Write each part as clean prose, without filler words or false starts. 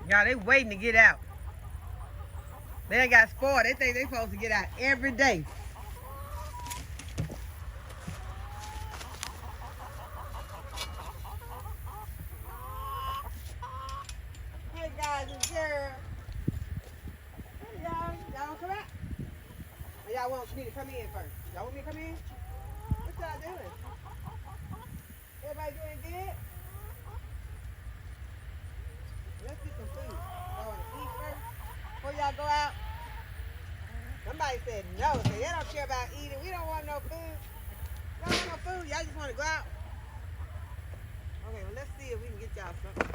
Y'all, they waiting to get out. They ain't got spoiled. They think they supposed to get out every day. Hey guys, it's Sarah. Hey y'all, y'all want to come out? Or y'all want me to come in first? Y'all want me to come in? What y'all doing? Everybody doing good? Let's get some food. Y'all want to eat first before y'all go out? Somebody said no. So they don't care about eating. We don't want no food. Y'all want no food? Y'all just want to go out? Okay, well let's see if we can get y'all something.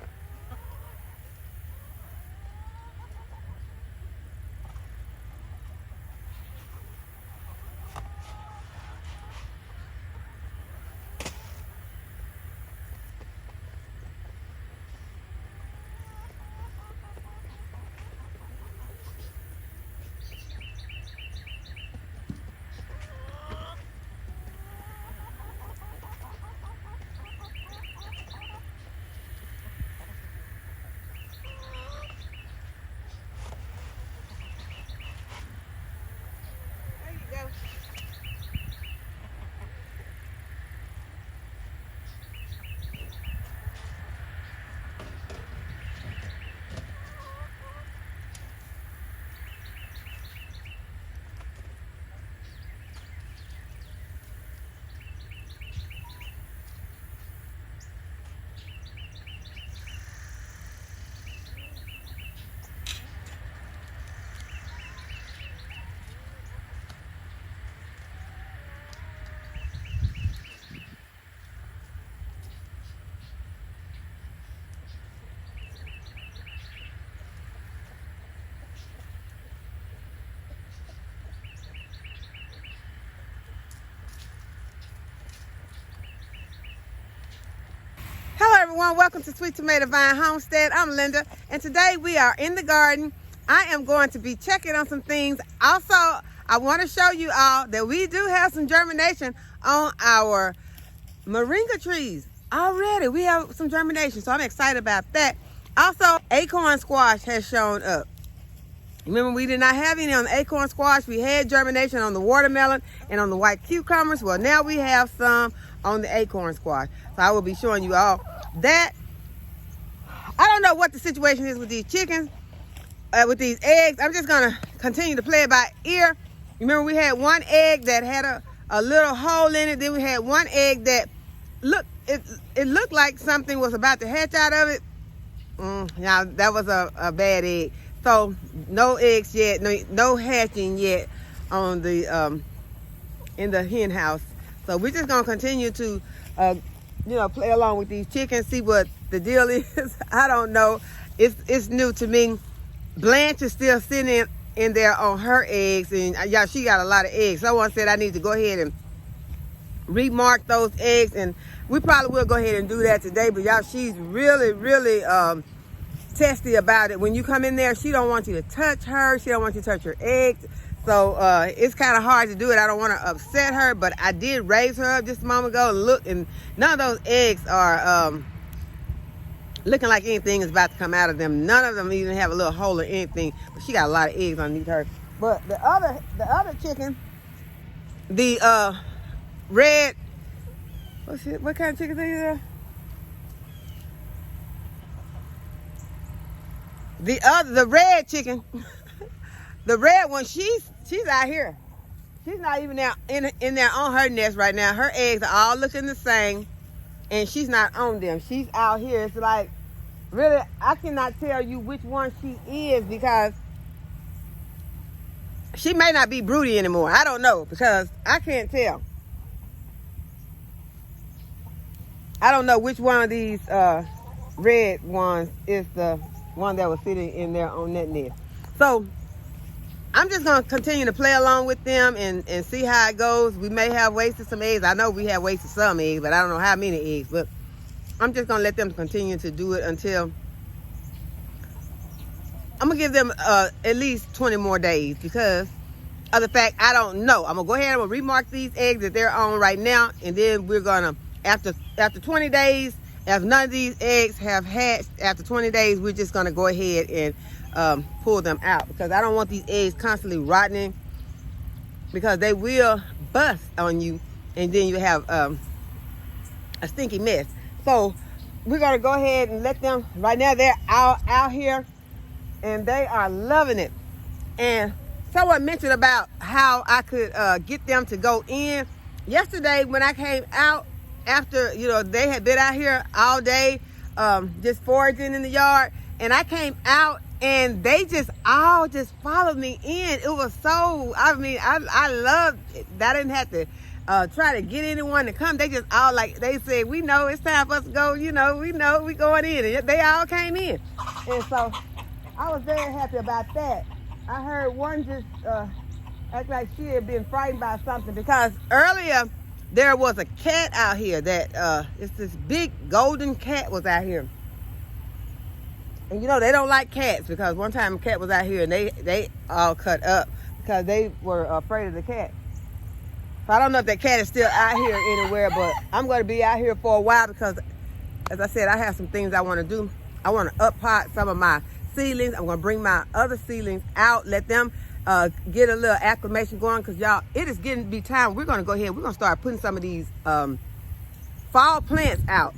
Hello everyone, welcome to Sweet Tomato Vine Homestead. I'm Linda, and today we are in the garden. I am going to be checking on some things. Also, I want to show you all that we do have some germination on our Moringa trees. Already, we have some germination, so I'm excited about that. Also, acorn squash has shown up. Remember, we did not have any on the acorn squash. We had germination on the watermelon and on the white cucumbers. Well, now we have some on the acorn squash. So I will be showing you all that. I don't know what the situation is with these chickens, with these eggs. I'm just gonna continue to play it by ear. Remember, we had one egg that had a little hole in it. Then we had one egg that it looked like something was about to hatch out of it. Now that was a bad egg. So no eggs yet, no hatching yet on the in the hen house. So we're just gonna continue to play along with these chickens, see what the deal is. I don't know. It's new to me. Blanche is still sitting in there on her eggs, and y'all, she got a lot of eggs. Someone said I need to go ahead and remark those eggs, and we probably will go ahead and do that today. But y'all, she's really testy about it. When you come in there, she don't want you to touch her. She don't want you to touch her eggs. So it's kind of hard to do it. I don't want to upset her, but I did raise her up just a moment ago and look, and none of those eggs are looking like anything is about to come out of them. None of them even have a little hole or anything, but she got a lot of eggs underneath her. But the other chicken, the red, what kind of chicken is that? The red chicken, the red one, she's out here. She's not even out in there on her nest right now. Her eggs are all looking the same, and she's not on them. She's out here. It's like, really, I cannot tell you which one she is, because she may not be broody anymore. I don't know, because I can't tell. I don't know which one of these red ones is the one that was sitting in there on that nest. So I'm just going to continue to play along with them and see how it goes. We may have wasted some eggs. I know we have wasted some eggs, but I don't know how many eggs. But I'm just going to let them continue to do it until I'm going to give them at least 20 more days, because of the fact I don't know. I'm going to go ahead and remark these eggs that they're on right now, and then we're going to, after 20 days, If none of these eggs have hatched after 20 days, we're just going to go ahead and pull them out, because I don't want these eggs constantly rotting, because they will bust on you and then you have a stinky mess. So we're going to go ahead and let them, right now they're out here and they are loving it. And someone mentioned about how I could get them to go in. Yesterday when I came out, after, you know, they had been out here all day just foraging in the yard, and I came out and they just all just followed me in. It was so, I mean, I loved it. I didn't have to try to get anyone to come. They just all, like, they said, we know it's time for us to go, you know, we going in. And they all came in. And so I was very happy about that. I heard one just act like she had been frightened by something, because earlier there was a cat out here that, it's this big golden cat was out here. And you know, they don't like cats, because one time a cat was out here and they all cut up because they were afraid of the cat. So I don't know if that cat is still out here anywhere, but I'm going to be out here for a while, because, as I said, I have some things I want to do. I want to up pot some of my seedlings. I'm going to bring my other seedlings out, let them get a little acclimation going, because y'all, it is getting to be time. We're going to go ahead, we're going to start putting some of these fall plants out.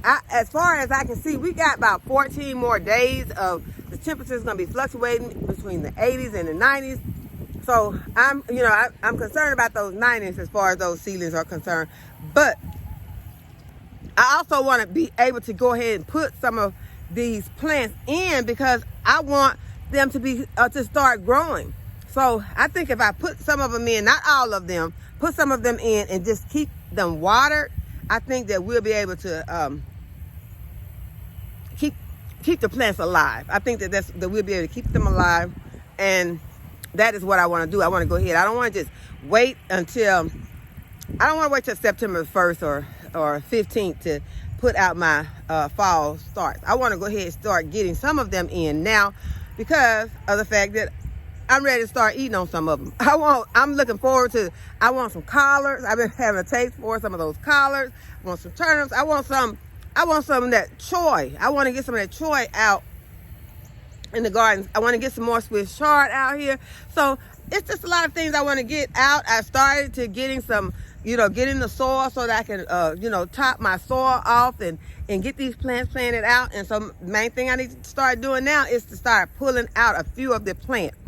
As far as I can see, we got about 14 more days of the temperatures going to be fluctuating between the 80s and the 90s. So I'm concerned about those 90s as far as those seedlings are concerned. But I also want to be able to go ahead and put some of these plants in, because I want them to be to start growing. So I think if I put some of them in, not all of them, put some of them in and just keep them watered, I think that we'll be able to keep the plants alive. I think that we'll be able to keep them alive, and that is what I want to do. I want to go ahead. I don't want to just wait until September 1st or 15th to put out my fall starts. I want to go ahead and start getting some of them in now, because of the fact that I'm ready to start eating on some of them. I'm looking forward to, I want some collards. I've been having a taste for some of those collards. I want some turnips. I want some of that choy. I want to get some of that choy out in the gardens. I want to get some more Swiss chard out here. So it's just a lot of things I want to get out. I started to getting some, getting the soil so that I can, top my soil off and get these plants planted out. And so the main thing I need to start doing now is to start pulling out a few of the plants.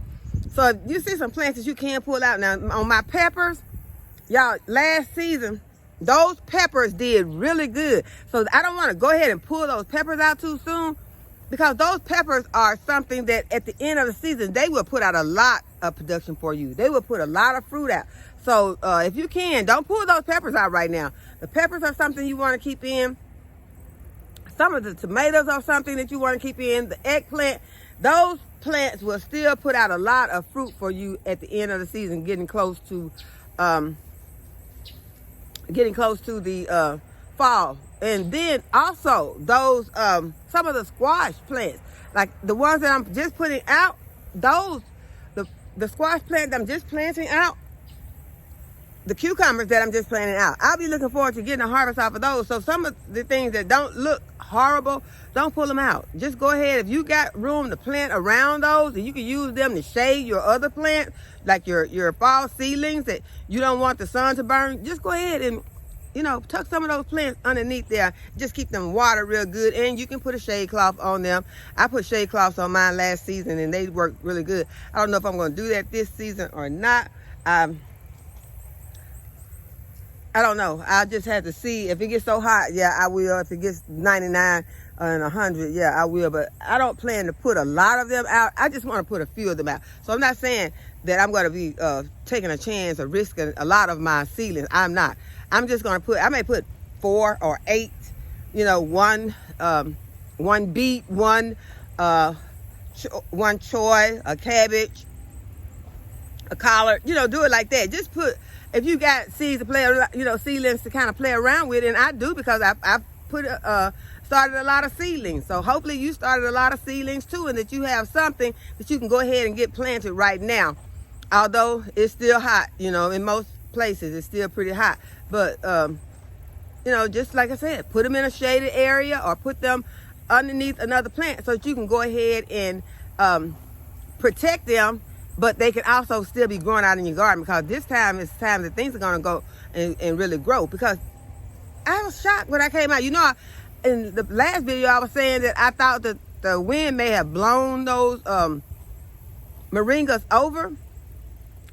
So if you see some plants that you can pull out. Now on my peppers, y'all, last season, those peppers did really good. So I don't want to go ahead and pull those peppers out too soon, because those peppers are something that at the end of the season, they will put out a lot of production for you. They will put a lot of fruit out. So if you can, don't pull those peppers out right now. The peppers are something you want to keep in. Some of the tomatoes are something that you want to keep in. The eggplant, those plants will still put out a lot of fruit for you at the end of the season, getting close to the fall. And then also those some of the squash plants, like the ones that I'm just putting out, those the squash plant that I'm just planting out, the cucumbers that I'm just planting out, I'll be looking forward to getting a harvest off of those. So some of the things that don't look horrible, don't pull them out. Just go ahead. If you got room to plant around those, and you can use them to shade your other plants, like your fall seedlings that you don't want the sun to burn, just go ahead and tuck some of those plants underneath there. Just keep them watered real good, and you can put a shade cloth on them. I put shade cloths on mine last season, and they worked really good. I don't know if I'm going to do that this season or not. I don't know. I'll just have to see. If it gets so hot, yeah, I will. If it gets 99 and 100, yeah, I will. But I don't plan to put a lot of them out. I just want to put a few of them out. So I'm not saying that I'm going to be taking a chance or risking a lot of my seedlings. I'm not. I'm just going to I may put 4 or 8, one beet, one choy, a cabbage, a collard, do it like that. Just put, if you got seeds to play, seedlings to kind of play around with, and I do, because I started a lot of seedlings. So hopefully you started a lot of seedlings too, and that you have something that you can go ahead and get planted right now. Although it's still hot, in most places it's still pretty hot. But you know, just like I said, put them in a shaded area or put them underneath another plant so that you can go ahead and protect them, but they can also still be growing out in your garden, because this time is time that things are going to go and really grow. Because I was shocked when I came out. You know, in the last video I was saying that I thought that the wind may have blown those Moringas over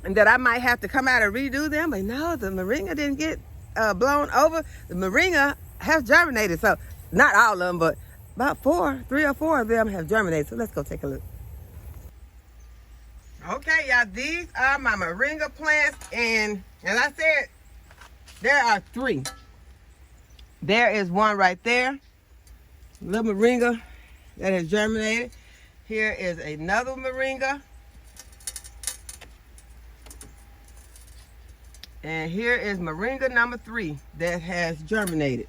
and that I might have to come out and redo them, but no, the Moringa didn't get blown over. The Moringa has germinated. So not all of them, but about 3 or 4 of them have germinated. So let's go take a look. Okay, y'all, these are my Moringa plants, and as I said, there are 3. There is one right there, little Moringa that has germinated. Here is another Moringa. And here is Moringa number 3 that has germinated.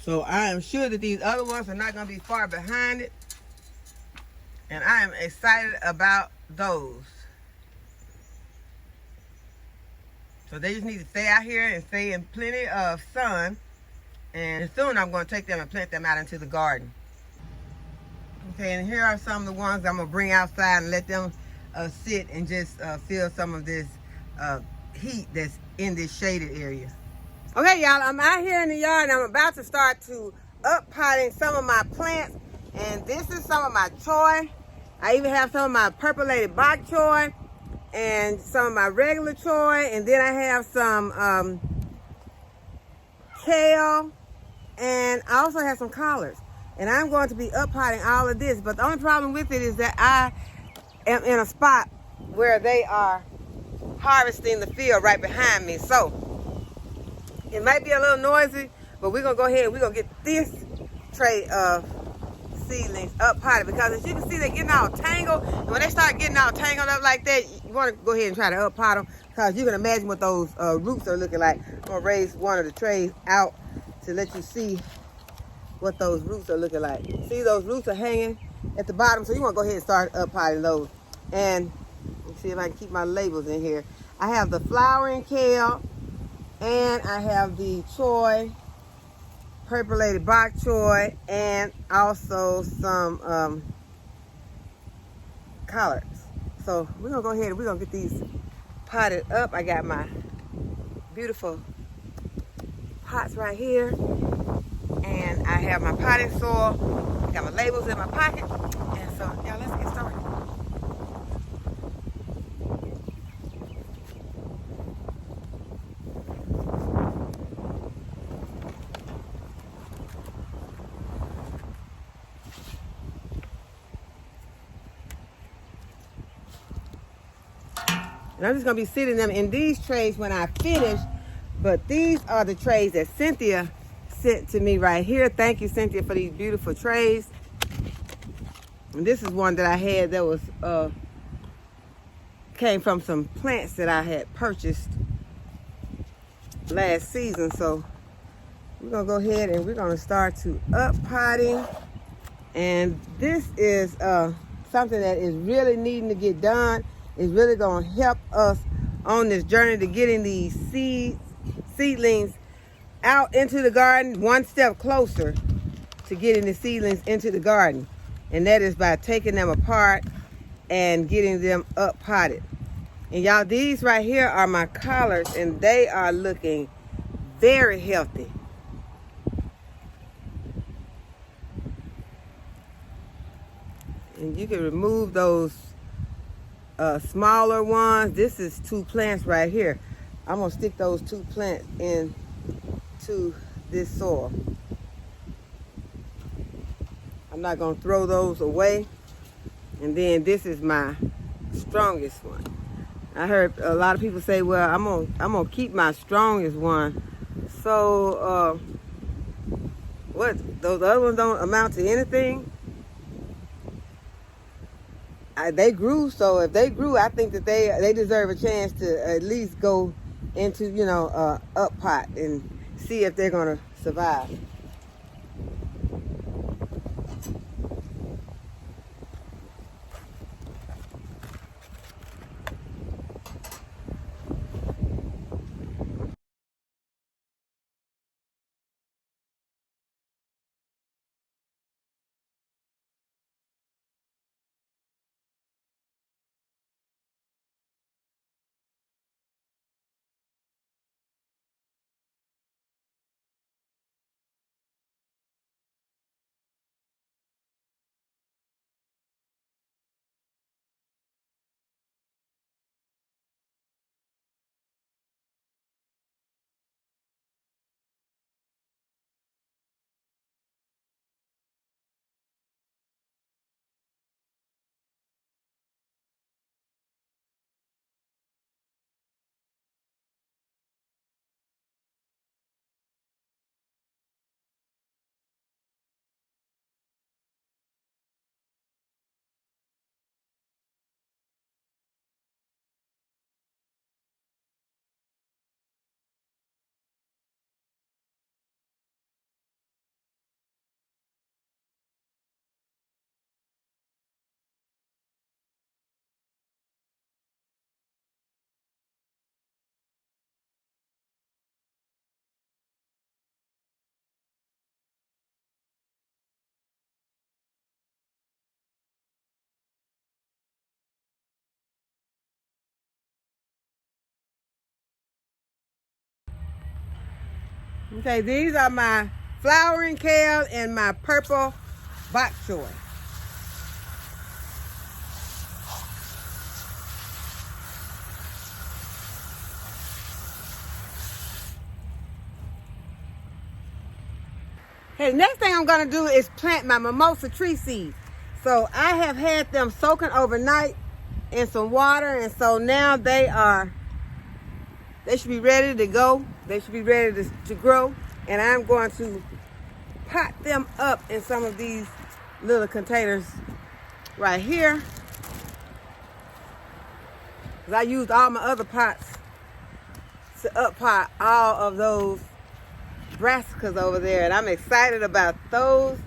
So I am sure that these other ones are not going to be far behind it. And I am excited about those. So they just need to stay out here and stay in plenty of sun. And soon I'm going to take them and plant them out into the garden. Okay, and here are some of the ones I'm going to bring outside and let them sit and just feel some of this heat that's in this shaded area. Okay, y'all, I'm out here in the yard and I'm about to start to up-potting some of my plants. And this is some of my choy. I even have some of my purpleated bok choy and some of my regular choy. And then I have some kale, and I also have some collards. And I'm going to be up-potting all of this. But the only problem with it is that I am in a spot where they are harvesting the field right behind me. So it might be a little noisy, but we're gonna go ahead and we're gonna get this tray of seedlings up potted, because as you can see, they're getting all tangled. And when they start getting all tangled up like that, you want to go ahead and try to up pot them, because you can imagine what those roots are looking like. I'm gonna raise one of the trays out to let you see what those roots are looking like. See, those roots are hanging at the bottom, so you want to go ahead and start up potting those. And let's see if I can keep my labels in here. I have the flowering kale, and I have the choy, purpleated bok choy, and also some collards. So we're gonna go ahead and we're gonna get these potted up. I got my beautiful pots right here, and I have my potting soil. I got my labels in my pocket, and so y'all, let's get started. And I'm just gonna be sitting them in these trays when I finish. But these are the trays that Cynthia sent to me right here. Thank you, Cynthia, for these beautiful trays. And this is one that I had that was came from some plants that I had purchased last season. So we're gonna go ahead and we're gonna start to up potting. And this is something that is really needing to get done. It's really gonna help us on this journey to getting these seedlings out into the garden, one step closer to getting the seedlings into the garden. And that is by taking them apart and getting them up potted. And y'all, these right here are my collards, and they are looking very healthy. And you can remove those smaller ones. This is 2 plants right here. I'm gonna stick those 2 plants into this soil. I'm not gonna throw those away. And then this is my strongest one. I heard a lot of people say, well, I'm gonna keep my strongest one. So what, those other ones don't amount to anything? They grew, so if they grew, I think that they deserve a chance to at least go into, you know, up pot and see if they're gonna survive. Okay, these are my flowering kale and my purple bok choy. Okay, next thing I'm gonna do is plant my mimosa tree seeds. So I have had them soaking overnight in some water, and so now they should be ready to go. They should be ready to grow, and I'm going to pot them up in some of these little containers right here. Because I used all my other pots to up pot all of those brassicas over there, and I'm excited about those.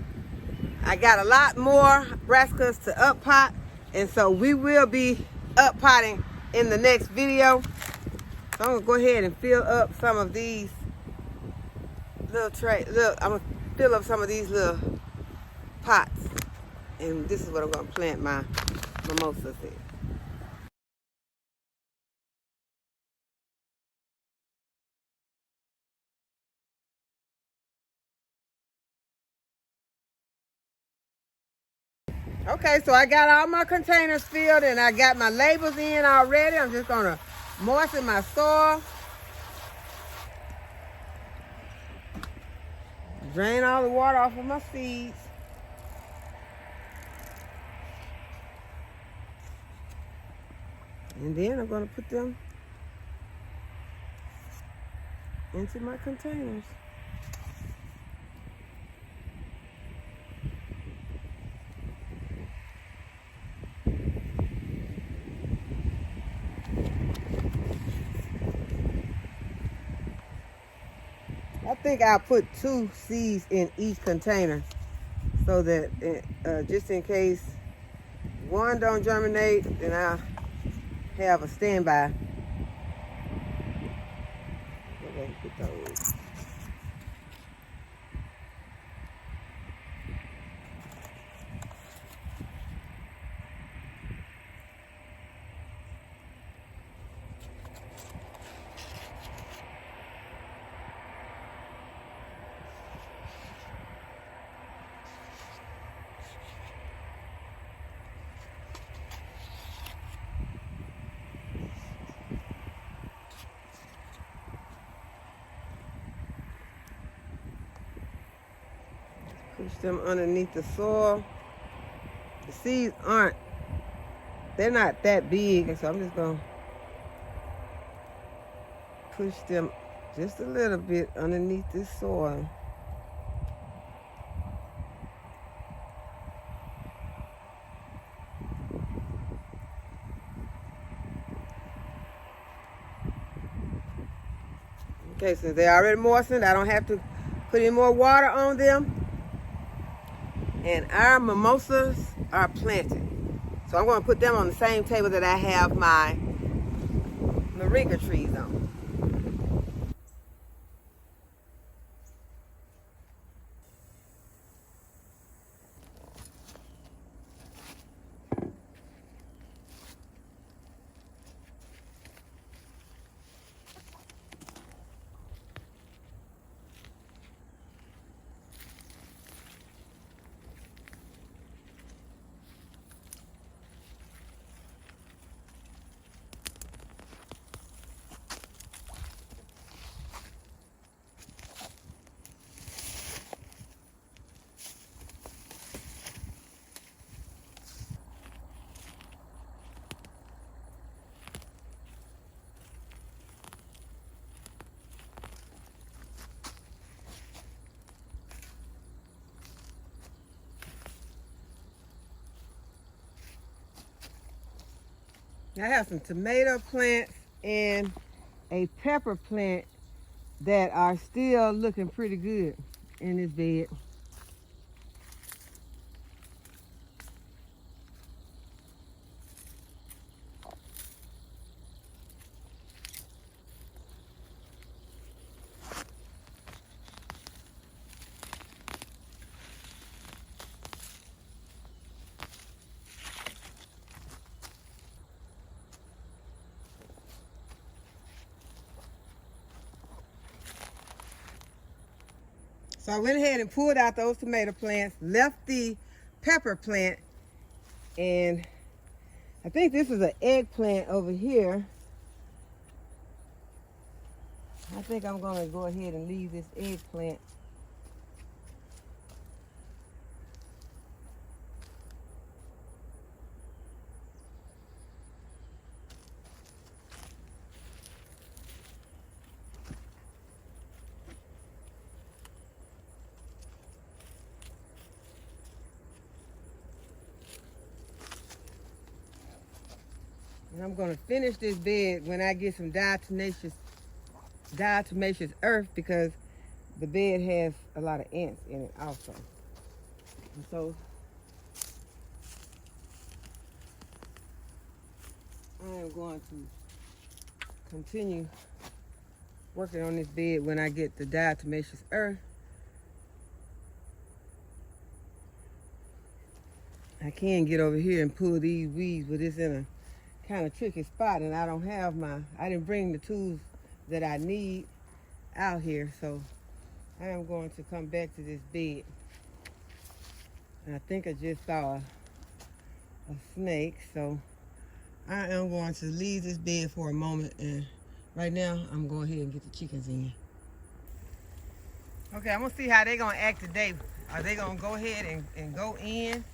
I got a lot more brassicas to up pot, and so we will be up potting in the next video. So I'm gonna go ahead and fill up some of these little trays. Look, I'm gonna fill up some of these little pots, and this is what I'm gonna plant my mimosas in. Okay, so I got all my containers filled and I got my labels in already. I'm just gonna moisten my soil. Drain all the water off of my seeds. And then I'm gonna put them into my containers. I think I'll put 2 seeds in each container so that just in case one don't germinate, then I'll have a standby. Okay, put those. Push them underneath the soil. The seeds they're not that big, so I'm just gonna push them just a little bit underneath this soil. Okay, since they're already moistened, I don't have to put any more water on them. And our mimosas are planted. So I'm going to put them on the same table that I have my Moringa trees on. I have some tomato plants and a pepper plant that are still looking pretty good in this bed. So I went ahead and pulled out those tomato plants, left the pepper plant, and I think this is an eggplant over here. I think I'm gonna go ahead and leave this eggplant. And I'm gonna finish this bed when I get some diatomaceous earth, because the bed has a lot of ants in it also. And so I am going to continue working on this bed when I get the diatomaceous earth. I can get over here and pull these weeds, but it's in a kind of tricky spot, and I didn't bring the tools that I need out here, so I am going to come back to this bed. And I think I just saw a snake, so I am going to leave this bed for a moment, and right now I'm going ahead and get the chickens in. Okay, I'm gonna see how they're gonna act today. Are they gonna go ahead and go in,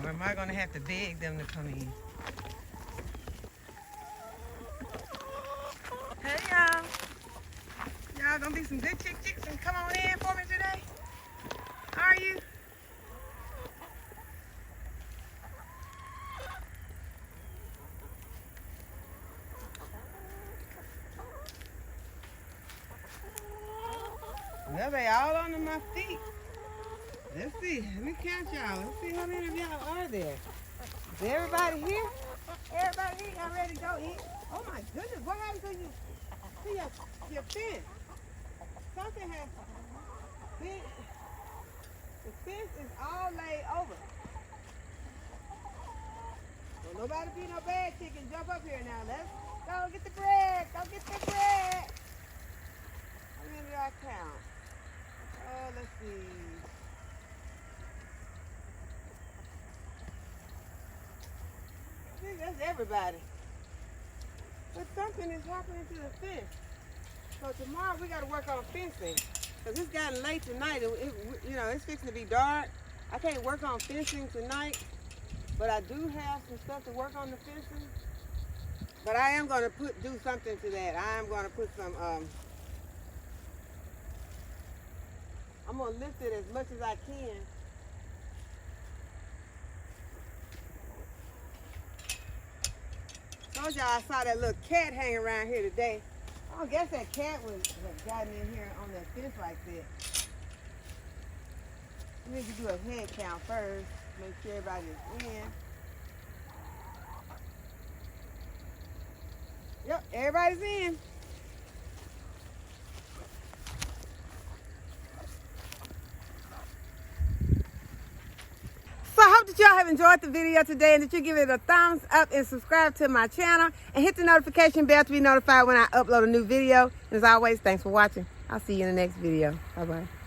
or am I gonna have to beg them to come in? Hey y'all. Y'all gonna be some good chicks and come on in for me today? Are you? Well, they all under my feet. Let's see. Let me count y'all. Let's see how many of y'all are there. Is everybody here? Everybody here? Y'all ready to go eat? Oh my goodness, what happened to you? See your fence. Something has been, the fence is all laid over. Don't nobody be no bad chicken. Jump up here now. Let's go get the bread. Go get the bread. How many do I count? Oh, let's see. I think that's everybody. But something is happening to the fence. So tomorrow we got to work on fencing, because it's gotten late tonight. You know, it's fixing to be dark. I can't work on fencing tonight, but I do have some stuff to work on the fencing. But I am going to do something to that. I am going to put some. I'm going to lift it as much as I can. Told y'all I saw that little cat hanging around here today. I guess that cat was what gotten in here on that fence like that. We need to do a head count first. Make sure everybody's in. Yep, everybody's in. So I hope that y'all have enjoyed the video today, and that you give it a thumbs up and subscribe to my channel and hit the notification bell to be notified when I upload a new video. As always, thanks for watching. I'll see you in the next video. Bye-bye.